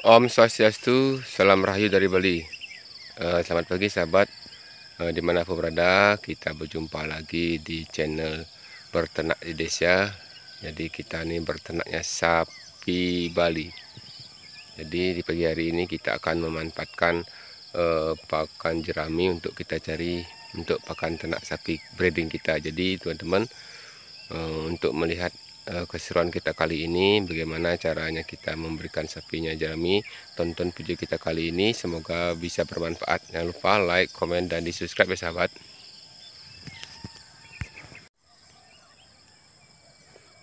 Om Swastiastu, salam rahayu dari Bali. Selamat pagi sahabat, dimanapun berada, kita berjumpa lagi di channel Berternak di Desa. Jadi kita ini berternaknya sapi Bali. Jadi di pagi hari ini kita akan memanfaatkan pakan jerami untuk kita cari untuk pakan ternak sapi breeding kita. Jadi teman-teman, untuk melihat keseruan kita kali ini, bagaimana caranya kita memberikan sapinya jerami, tonton video kita kali ini, semoga bisa bermanfaat. Jangan lupa like, komen, dan di subscribe ya sahabat.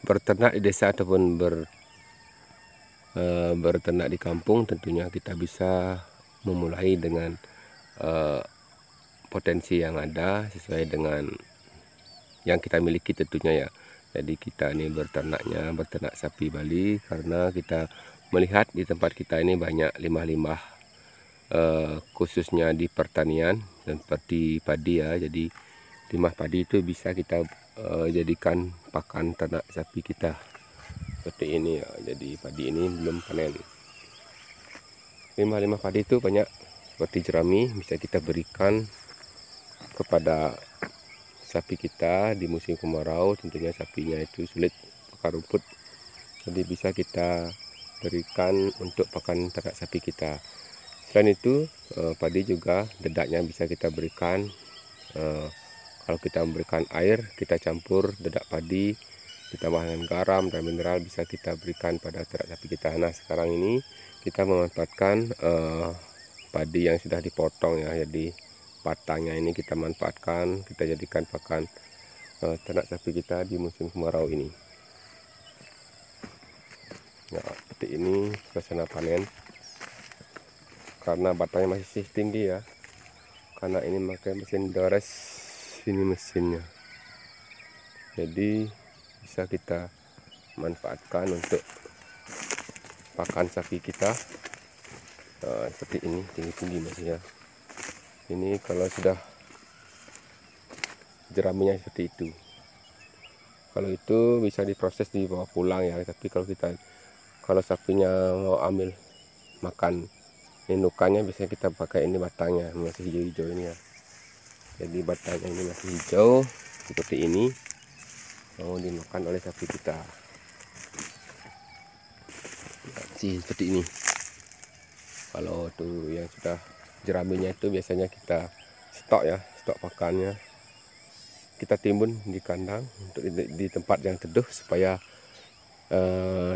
Berternak di desa ataupun berternak di kampung, tentunya kita bisa memulai dengan potensi yang ada sesuai dengan yang kita miliki tentunya ya. Jadi kita ini berternak sapi Bali karena kita melihat di tempat kita ini banyak limbah-limbah, khususnya di pertanian dan seperti padi ya. Jadi limbah padi itu bisa kita jadikan pakan ternak sapi kita seperti ini ya. Jadi padi ini belum panen. Limbah-limbah padi itu banyak seperti jerami, bisa kita berikan kepada sapi kita di musim kemarau. Tentunya sapinya itu sulit pakan rumput, jadi bisa kita berikan untuk pakan ternak sapi kita. Selain itu padi juga dedaknya bisa kita berikan. Kalau kita memberikan air, kita campur dedak padi ditambah dengan garam dan mineral, bisa kita berikan pada ternak sapi kita. Nah sekarang ini kita memanfaatkan padi yang sudah dipotong ya, jadi batangnya ini kita manfaatkan, kita jadikan pakan ternak sapi kita di musim kemarau ini. Nah, seperti ini suasana panen, karena batangnya masih tinggi ya, karena ini pakai mesin Dores, ini mesinnya, jadi bisa kita manfaatkan untuk pakan sapi kita. Seperti ini tinggi-tinggi masih ya. Ini kalau sudah jeraminya seperti itu, kalau itu bisa diproses dibawa pulang ya. Tapi kalau sapinya mau ambil makan indukannya, bisa kita pakai ini batangnya, masih hijau-hijau ini ya. Jadi batangnya ini masih hijau seperti ini, mau dimakan oleh sapi kita. Seperti ini. Kalau tuh yang sudah jeraminya itu biasanya kita stok ya, stok pakannya kita timbun di kandang untuk di tempat yang teduh supaya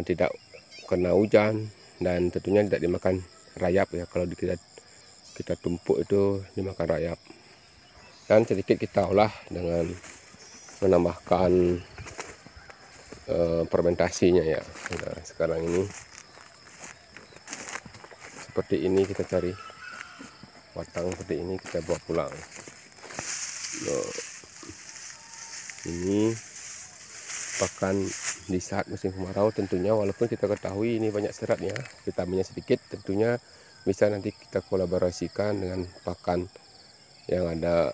tidak kena hujan, dan tentunya tidak dimakan rayap ya. Kalau kita tumpuk itu dimakan rayap. Dan sedikit kita olah dengan menambahkan fermentasinya ya. Nah, sekarang ini seperti ini, kita cari batang seperti ini, kita bawa pulang. Nah, ini pakan di saat musim kemarau tentunya, walaupun kita ketahui ini banyak seratnya, vitaminnya sedikit, tentunya bisa nanti kita kolaborasikan dengan pakan yang ada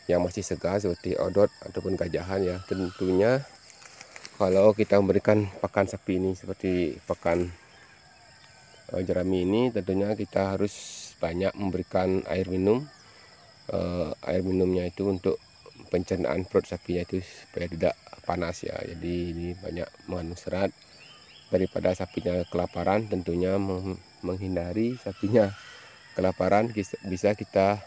yang masih segar seperti odot ataupun gajahan ya. Tentunya kalau kita memberikan pakan sapi ini seperti pakan jerami ini, tentunya kita harus banyak memberikan air minum. Air minumnya itu untuk pencernaan perut sapinya itu supaya tidak panas ya. Jadi ini banyak mengandung serat, daripada sapinya kelaparan. Tentunya menghindari sapinya kelaparan, bisa kita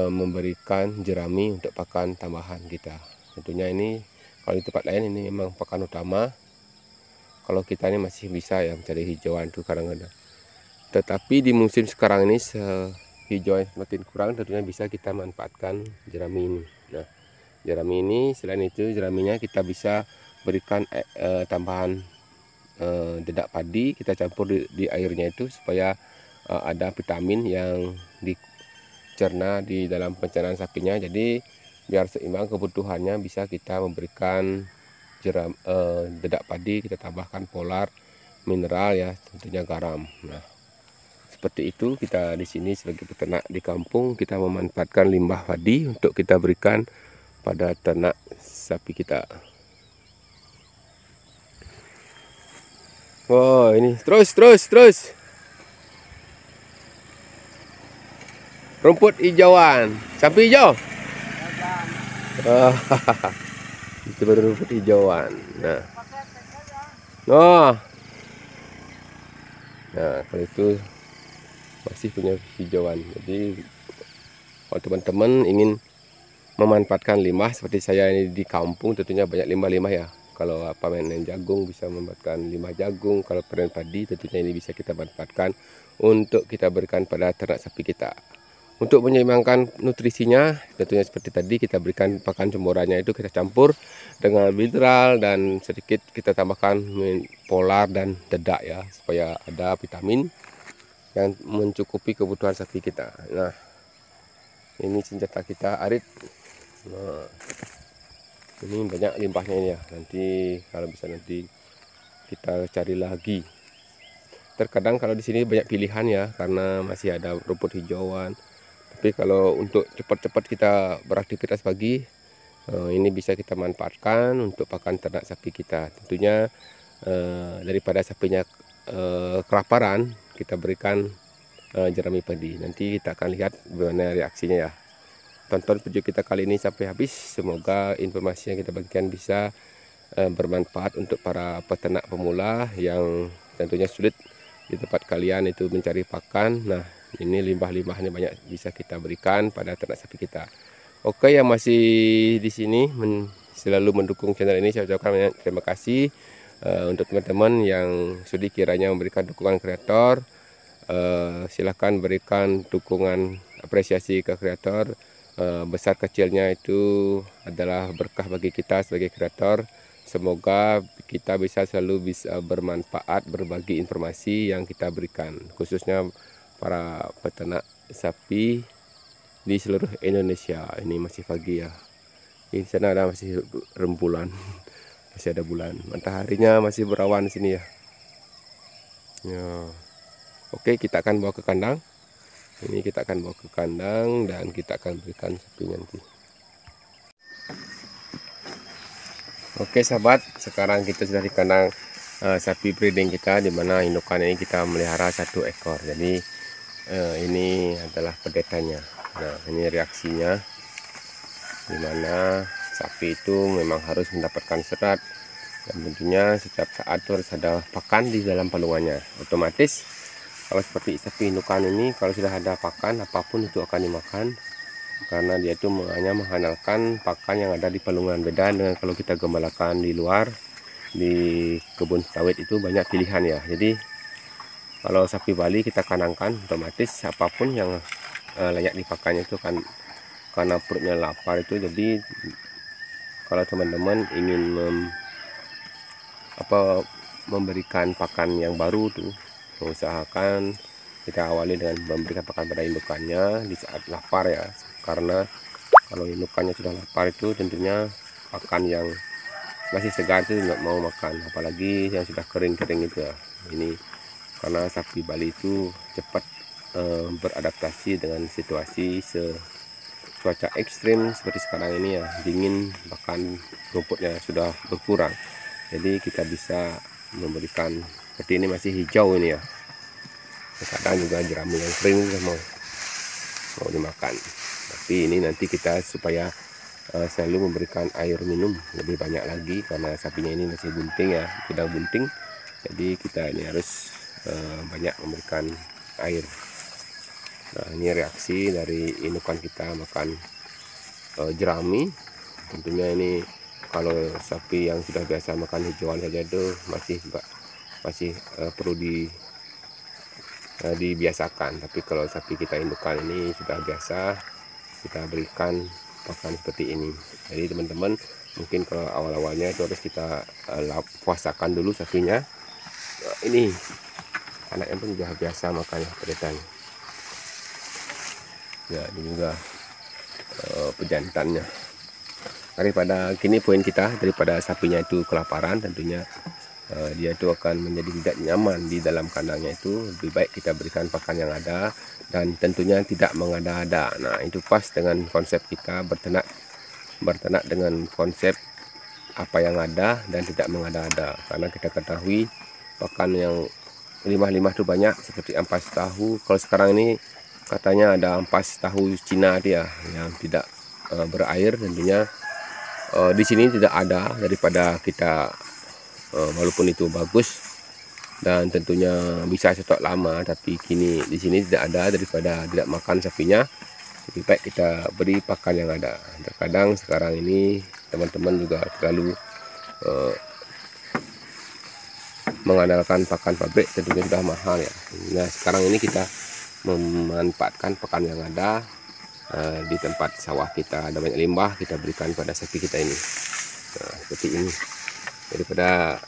memberikan jerami untuk pakan tambahan kita. Tentunya ini kalau di tempat lain ini memang pakan utama, kalau kita ini masih bisa ya mencari hijauan tuh kadang-kadang. Tetapi di musim sekarang ini hijauan semakin kurang, tentunya bisa kita manfaatkan jerami ini. Nah, jerami ini selain itu jeraminya kita bisa berikan tambahan dedak padi, kita campur di airnya itu supaya ada vitamin yang dicerna di dalam pencernaan sapinya. Jadi biar seimbang kebutuhannya, bisa kita memberikan dedak padi, kita tambahkan polar, mineral ya, tentunya garam. Nah seperti itu, kita di sini sebagai peternak di kampung, kita memanfaatkan limbah padi untuk kita berikan pada ternak sapi kita. Wow, ini terus. Rumput hijauan. Sapi hijau. Oh, itu baru rumput hijauan. Nah, oh, nah kalau itu masih punya hijauan. Jadi kalau teman-teman ingin memanfaatkan limbah seperti saya ini di kampung, tentunya banyak limbah-limbah ya. Kalau panen jagung bisa memanfaatkan limbah jagung, kalau panen padi tentunya ini bisa kita manfaatkan untuk kita berikan pada ternak sapi kita. Untuk menyeimbangkan nutrisinya, tentunya seperti tadi kita berikan pakan cemborannya itu kita campur dengan mineral dan sedikit kita tambahkan polar dan dedak ya, supaya ada vitamin yang mencukupi kebutuhan sapi kita. Nah, ini senjata kita arit. Nah, ini banyak limbahnya ini ya. Nanti kalau bisa nanti kita cari lagi. Terkadang kalau di sini banyak pilihan ya, karena masih ada rumput hijauan. Tapi kalau untuk cepat-cepat kita beraktivitas pagi, ini bisa kita manfaatkan untuk pakan ternak sapi kita. Tentunya daripada sapinya kelaparan, kita berikan jerami padi. Nanti kita akan lihat bagaimana reaksinya ya. Tonton video kita kali ini sampai habis. Semoga informasi yang kita bagikan bisa bermanfaat untuk para peternak pemula yang tentunya sulit di tempat kalian itu mencari pakan. Nah, ini limbah-limbahnya banyak bisa kita berikan pada ternak sapi kita. Oke, yang masih di sini selalu mendukung channel ini, saya ucapkan banyak terima kasih. Untuk teman-teman yang sudi kiranya memberikan dukungan kreator, silahkan berikan dukungan apresiasi ke kreator. Besar kecilnya itu adalah berkah bagi kita sebagai kreator. Semoga kita selalu bisa bermanfaat, berbagi informasi yang kita berikan, khususnya para peternak sapi di seluruh Indonesia. Ini masih pagi ya. Di sana ada masih rembulan, masih ada bulan. Mataharinya masih berawan di sini ya. Ya. Oke, kita akan bawa ke kandang. Ini kita akan bawa ke kandang dan kita akan berikan sapi nanti. Oke sahabat, sekarang kita sudah di kandang sapi breeding kita, dimana indukan ini kita melihara 1 ekor. Jadi ini adalah pedetanya. Nah, ini reaksinya, dimana sapi itu memang harus mendapatkan serat, dan tentunya setiap saat harus ada pakan di dalam palungannya. Otomatis kalau seperti sapi indukan ini, kalau sudah ada pakan apapun itu akan dimakan, karena dia itu hanya mengandalkan pakan yang ada di palungan. Beda dengan kalau kita gembalakan di luar, di kebun sawit itu banyak pilihan ya. Jadi kalau sapi Bali kita kandangkan, otomatis apapun yang layak dipakannya itu kan, karena perutnya lapar itu. Jadi kalau teman-teman ingin memberikan pakan yang baru tuh, usahakan kita awali dengan memberikan pakan pada indukannya di saat lapar ya, karena kalau indukannya sudah lapar itu tentunya pakan yang masih segar itu nggak mau makan, apalagi yang sudah kering-kering itu ya. Ini karena sapi Bali itu cepat beradaptasi dengan situasi cuaca ekstrim seperti sekarang ini ya, dingin, bahkan rumputnya sudah berkurang. Jadi kita bisa memberikan seperti ini, masih hijau ini ya. Kadang juga jerami yang kering juga mau dimakan. Tapi ini nanti kita supaya selalu memberikan air minum lebih banyak lagi, karena sapinya ini masih bunting ya, sedang bunting. Jadi kita ini harus banyak memberikan air. Nah, ini reaksi dari indukan kita makan jerami. Tentunya ini kalau sapi yang sudah biasa makan hijauan saja itu masih perlu dibiasakan. Tapi kalau sapi kita indukan ini sudah biasa, kita berikan pakan seperti ini. Jadi teman-teman, mungkin kalau awal-awalnya itu harus kita puasakan dulu sapinya. Nah, ini anaknya pun sudah biasa makan pedetan. Ya, ini juga pejantannya. Daripada gini poin kita, daripada sapinya itu kelaparan, tentunya dia itu akan menjadi tidak nyaman di dalam kandangnya. Itu lebih baik kita berikan pakan yang ada, dan tentunya tidak mengada-ada. Nah, itu pas dengan konsep kita berternak dengan konsep apa yang ada dan tidak mengada-ada, karena kita ketahui pakan yang limbah-limbah itu banyak seperti ampas tahu. Kalau sekarang ini katanya ada ampas tahu Cina dia yang tidak berair, tentunya di sini tidak ada, daripada kita walaupun itu bagus dan tentunya bisa stok lama, tapi kini di sini tidak ada, daripada tidak makan sapinya lebih baik kita beri pakan yang ada. Terkadang sekarang ini teman-teman juga terlalu mengandalkan pakan pabrik, tentunya sudah mahal ya. Nah sekarang ini kita memanfaatkan pakan yang ada. Di tempat sawah kita ada banyak limbah, kita berikan pada sapi kita ini. Nah, seperti ini, daripada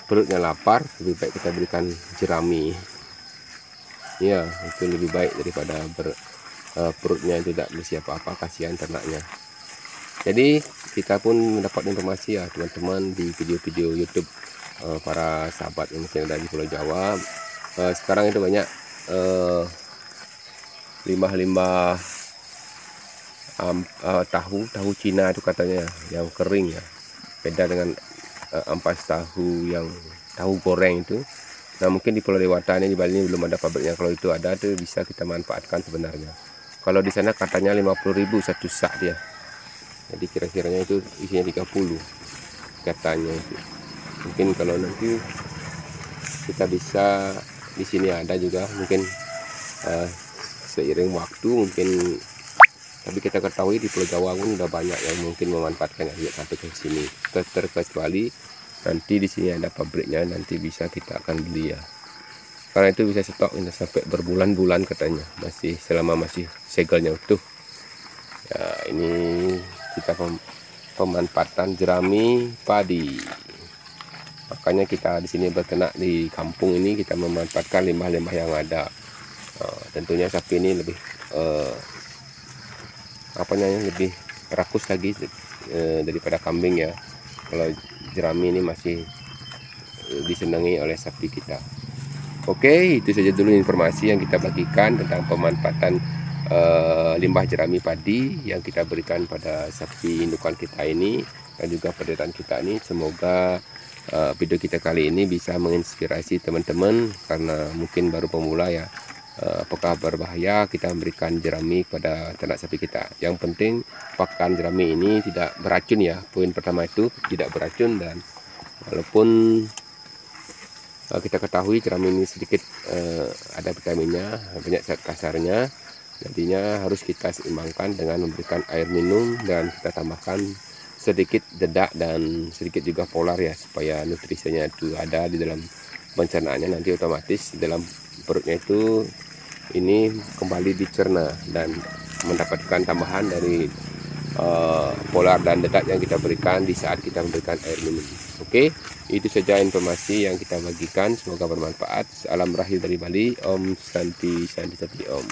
perutnya lapar, lebih baik kita berikan jerami ya, itu lebih baik daripada perutnya tidak berisi apa-apa, kasihan ternaknya. Jadi kita pun mendapat informasi ya teman-teman di video-video YouTube para sahabat yang mungkin ada di Pulau Jawa. Sekarang itu banyak limbah-limbah tahu Cina itu katanya yang kering ya, beda dengan ampas tahu yang tahu goreng itu. Nah mungkin di Pulau Dewata ini, di Bali ini belum ada pabriknya. Kalau itu ada tuh bisa kita manfaatkan sebenarnya. Kalau di sana katanya 50.000 satu sak dia, jadi kira-kiranya itu isinya 30 katanya itu. Mungkin kalau nanti kita bisa, di sini ada juga mungkin seiring waktu mungkin, tapi kita ketahui di Pulau Jawa pun udah banyak yang mungkin memanfaatkan ya sampai ke sini, terkecuali nanti di sini ada pabriknya, nanti bisa kita akan beli ya, karena itu bisa stok sampai berbulan-bulan katanya, masih selama masih segelnya utuh ya. Ini kita pemanfaatan jerami padi, makanya kita di sini berternak di kampung ini, kita memanfaatkan limbah-limbah yang ada. Tentunya sapi ini lebih lebih rakus lagi daripada kambing ya. Kalau jerami ini masih disenangi oleh sapi kita. Oke, itu saja dulu informasi yang kita bagikan tentang pemanfaatan limbah jerami padi yang kita berikan pada sapi indukan kita ini dan juga peternakan kita ini. Semoga video kita kali ini bisa menginspirasi teman-teman, karena mungkin baru pemula ya. Apakah berbahaya kita memberikan jerami pada ternak sapi kita? Yang penting pakan jerami ini tidak beracun ya. Poin pertama itu tidak beracun, dan walaupun kita ketahui jerami ini sedikit ada vitaminnya, banyak zat kasarnya, nantinya harus kita seimbangkan dengan memberikan air minum dan kita tambahkan sedikit dedak dan sedikit juga polar ya, supaya nutrisinya itu ada di dalam pencernaannya. Nanti otomatis dalam perutnya itu ini kembali dicerna dan mendapatkan tambahan dari polar dan dedak yang kita berikan di saat kita memberikan air minum. Oke, itu saja informasi yang kita bagikan, semoga bermanfaat. Salam rahil dari Bali. Om Santi Santi Santi Om.